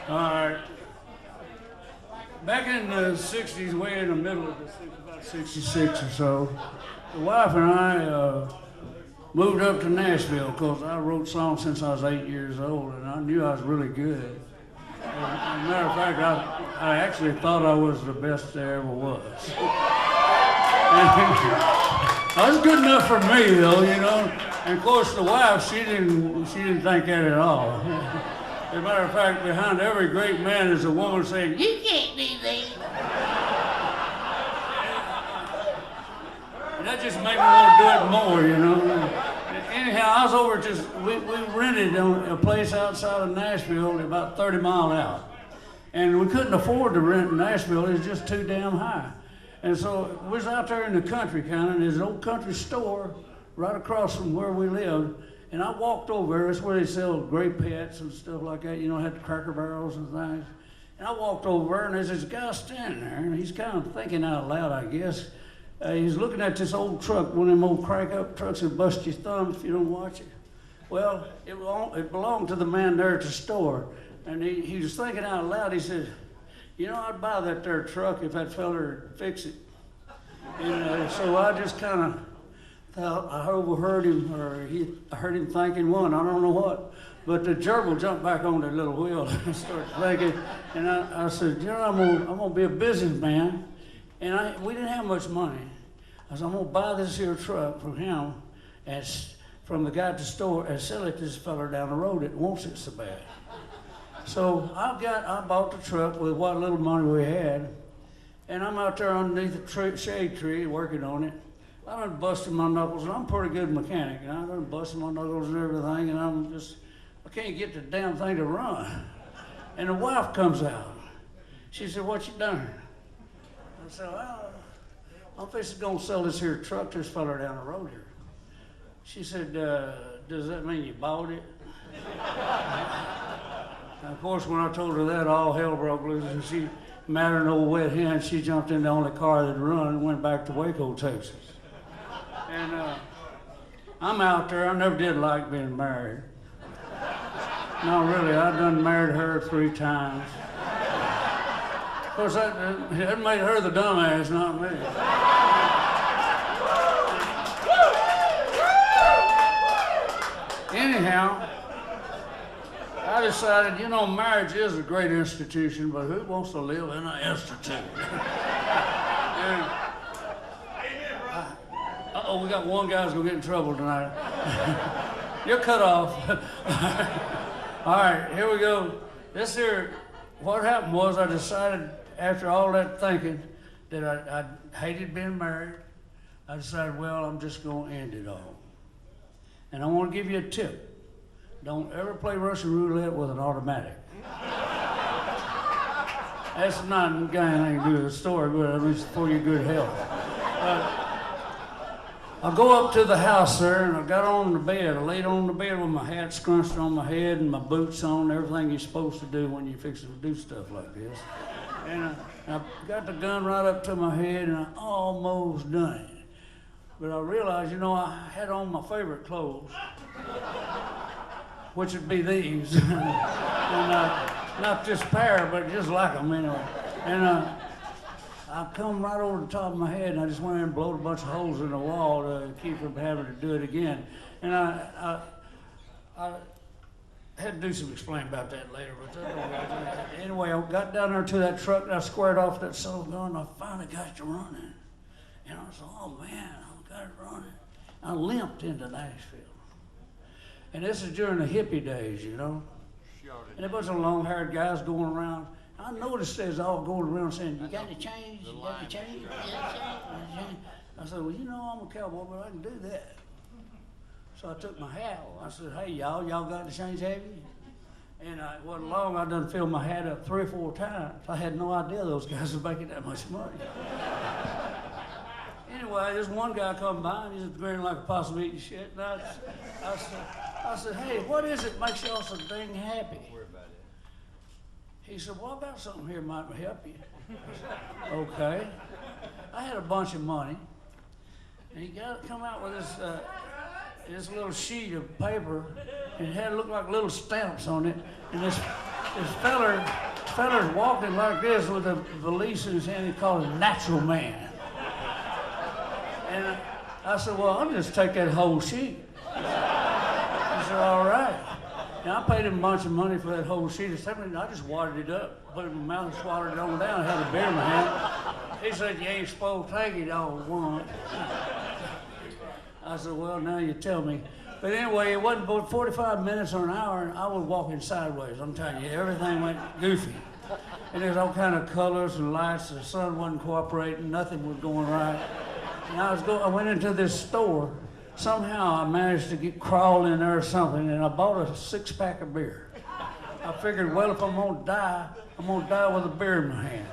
All right. Back in the 60s, way in the middle of the 60s, about 66 or so, the wife and I moved up to Nashville because I wrote songs since I was 8 years old, and I knew I was really good. As a matter of fact, I actually thought I was the best there ever was. That was good enough for me, though, you know. And of course, the wife, she didn't think that at all. As a matter of fact, behind every great man is a woman saying, "You can't do that." And that just made me want to do it more, you know. Anyhow, I was over we rented a place outside of Nashville, about 30 miles out. And we couldn't afford to rent in Nashville, it was just too damn high. And so we was out there in the country kind of, and there's an old country store right across from where we lived. And I walked over there, that's where they sell great pets and stuff like that, you know, had the Cracker Barrels and things. And I walked over there, and there's this guy standing there, and he's kind of thinking out loud, I guess. He's looking at this old truck, one of them old crank-up trucks that bust your thumb if you don't watch it. Well, it belonged to the man there at the store, and he was thinking out loud. He said, "You know, I'd buy that there truck if that feller would fix it." And so I just kind of thought, I overheard him, I heard him thinking one, I don't know what, but the gerbil jumped back on the little wheel and started thinking, and I said, "You know, I'm gonna be a businessman." And we didn't have much money. I said, "I'm gonna buy this here truck from him, from the guy at the store, and sell it to this fella down the road that wants it so bad." So I bought the truck with what little money we had, and I'm out there underneath the shade tree working on it. I done busted my knuckles, and I'm a pretty good mechanic, and I done busted my knuckles and everything, and I can't get the damn thing to run. And the wife comes out. She said, "What you done?" I said, "Well, I'm gonna sell this here truck to this fella down the road here." She said, "Does that mean you bought it?" And of course, when I told her that, all hell broke loose, and she, mad at an old wet hen, she jumped in the only car that'd run and went back to Waco, Texas. And I'm out there. I never did like being married. No, really, I done married her 3 times. Of course, that made her the dumbass, not me. Anyhow, I decided, you know, marriage is a great institution, but who wants to live in an institute? Uh-oh, we got one guy's gonna get in trouble tonight. You're cut off. All right, here we go. This here, what happened was I decided after all that thinking that I hated being married. I decided, well, I'm just gonna end it all. And I wanna give you a tip. Don't ever play Russian roulette with an automatic. That's not got anything to do with the story, but at least for your good health. I go up to the house there, and I got on the bed. I laid on the bed with my hat scrunched on my head and my boots on, everything you're supposed to do when you're fixing to do stuff like this. And I got the gun right up to my head, and I almost done it. But I realized, you know, I had on my favorite clothes, which would be these. And not this pair, but just like them anyway. And I come right over the top of my head, and I just went in and blowed a bunch of holes in the wall to keep from having to do it again. And I had to do some explaining about that later, but anyway, I got down there to that truck, and I squared off that son of a gun, and I finally got it running. And I said, "Oh man, I got it running." I limped into Nashville. And this is during the hippie days, you know. And a bunch of long-haired guys going around. I noticed there's all going around saying, "You got any change? You got any change? You got any change?" I said, "Well, you know, I'm a cowboy, but I can do that." So I took my hat off. I said, "Hey, y'all got any change, have you?" And it wasn't long, I done filled my hat up 3 or 4 times. I had no idea those guys were making that much money. Anyway, this one guy come by, and he's grinning like a possum eating shit. And I said, "Hey, what is it makes y'all so dang happy?" He said, "Well, I got something here that might help you." Okay. I had a bunch of money, and he come out with this little sheet of paper, and it had looked like little stamps on it, and this feller's walking like this with a valise in his hand. He called it Natural Man. And I said, well, I'll just take that whole sheet. He said, all right. And I paid him a bunch of money for that whole sheet. I just watered it up, put it in my mouth and swallowed it on down. I had a beer in my hand. He said, you ain't supposed to take it all at once. I said, well, now you tell me. But anyway, it wasn't but 45 minutes or an hour, and I was walking sideways. I'm telling you, everything went goofy. And there's all kind of colors and lights. The sun wasn't cooperating. Nothing was going right. And I went into this store. Somehow I managed to crawl in there or something, and I bought a 6-pack of beer. I figured, well, if I'm gonna die with a beer in my hand.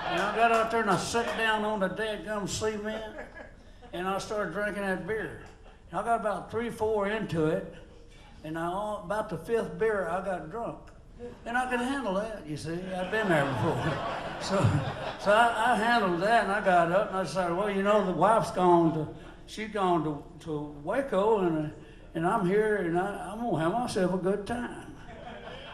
And I got out there and I sat down on the dadgum cement, and I started drinking that beer. And I got about 3, 4 into it, and about the 5th beer, I got drunk. And I could handle that, you see. I've been there before. So I handled that, and I got up, and I said, well, you know, the wife's she's gone to Waco, and I'm here, and I'm gonna have myself a good time.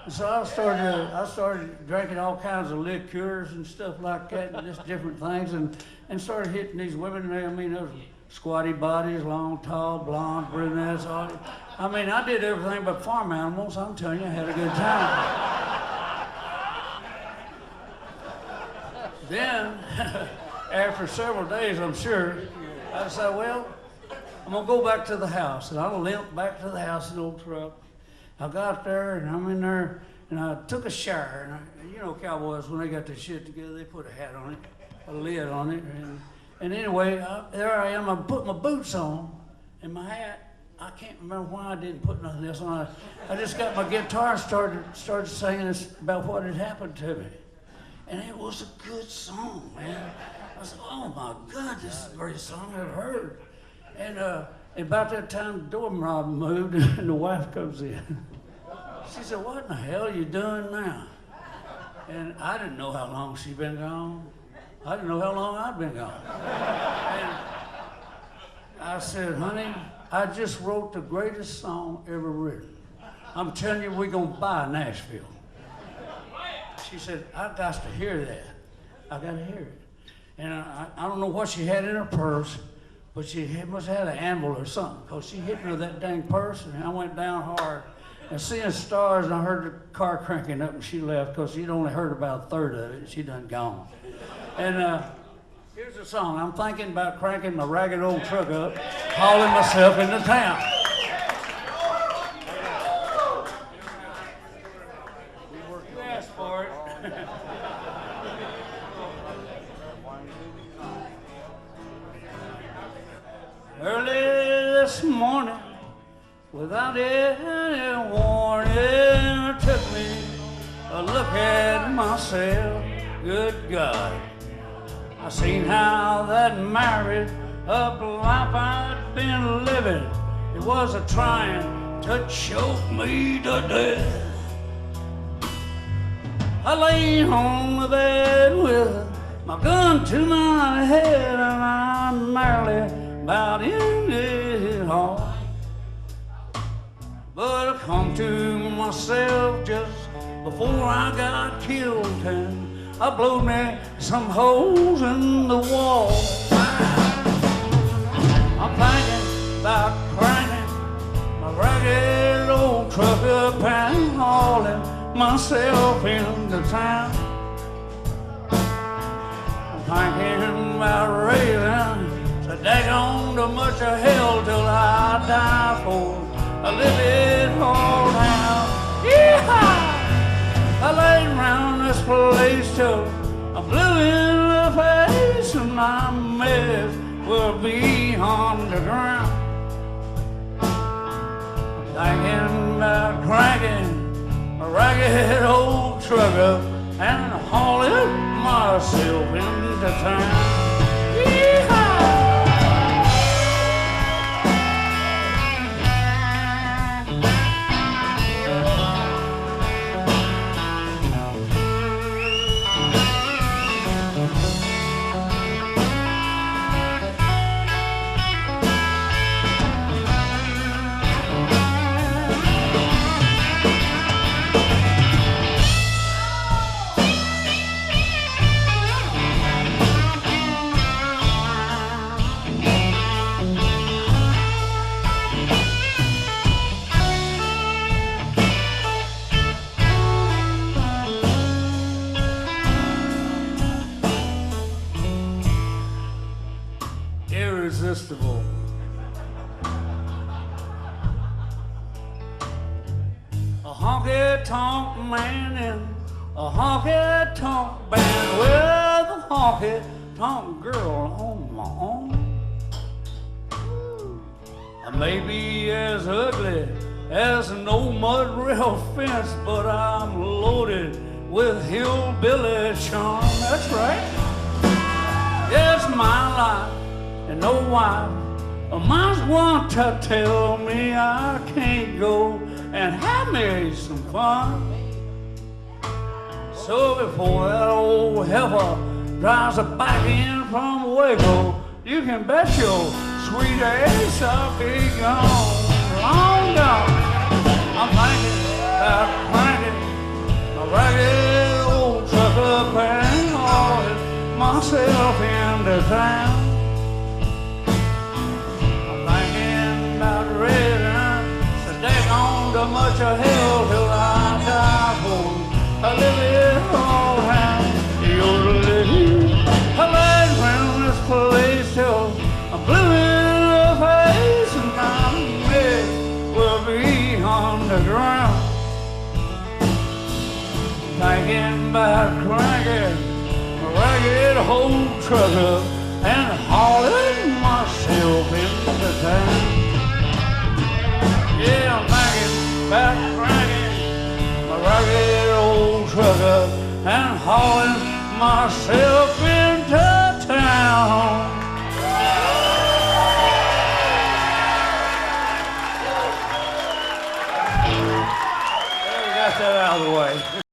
And so I started drinking all kinds of liqueurs and stuff like that, and just different things, and started hitting these women. I mean, those squatty bodies, long, tall, blonde, brunettes. I did everything but farm animals. I'm telling you, I had a good time. Then, after several days, I'm sure, I said, well, I'm gonna go back to the house. And I limped back to the house in the old truck. I got there, and I'm in there, and I took a shower. And you know cowboys, when they got their shit together, they put a hat on it, a lid on it. And anyway, there I am. I put my boots on, and my hat. I can't remember why I didn't put nothing else on. I just got my guitar and started singing about what had happened to me. And it was a good song, man. I said, oh my God, this is the greatest song I've heard. And about that time, the doorknob moved, and the wife comes in. She said, what in the hell are you doing now? And I didn't know how long she'd been gone. I didn't know how long I'd been gone. And I said, honey, I just wrote the greatest song ever written. I'm telling you, we're going to buy Nashville. She said, I've got to hear that. I got to hear it. And I don't know what she had in her purse, but she must have had an anvil or something, because she hit me with that dang purse, and I went down hard. And seeing stars, and I heard the car cranking up, and she left, because she'd only heard about a third of it, and she done gone. And here's the song. I'm thinking about cranking my ragged old truck up, hauling myself into town. You asked for it. Early this morning, without any warning, it took me a look at myself. Good God, I seen how that married up life I'd been living, it was a trying to choke me to death. I lay on the bed with my gun to my head, and I'm merrily about in it all. But I come to myself just before I got killed, and I blowed me some holes in the wall. I'm thinking about cranking my ragged old truck up and hauling myself into town. I'm thinking about raising so daggone too much of hell till I die for a little all down. Yeehaw! I laid around this place till I'm blue in the face, and my mess will be on the ground. I'm thinking about cranking a ragged old truck up and hauling myself into town. Yeehaw! man in a honky-tonk band with a honky-tonk girl on my own. I may be as ugly as an old mud rail fence, but I'm loaded with hillbilly charm. That's right. It's my life and no wife. Mine's want to tell me I can't go and have me some fun. So before that old heifer drives her back in from Waco, you can bet your sweet ass I'll be gone, long gone. I'm thinking about cranking a ragged old truck up and hauling myself into town. So much of hell till I die for I live it all around. Yodeling, I laid around this place till I'm blue in the face and my head will be on the ground. Thinking about cranking a ragged old truck up and hauling myself into town. Yeah, I'm thinking about cranking my ragged old truck up and hauling myself into town. There, we got that out of the way.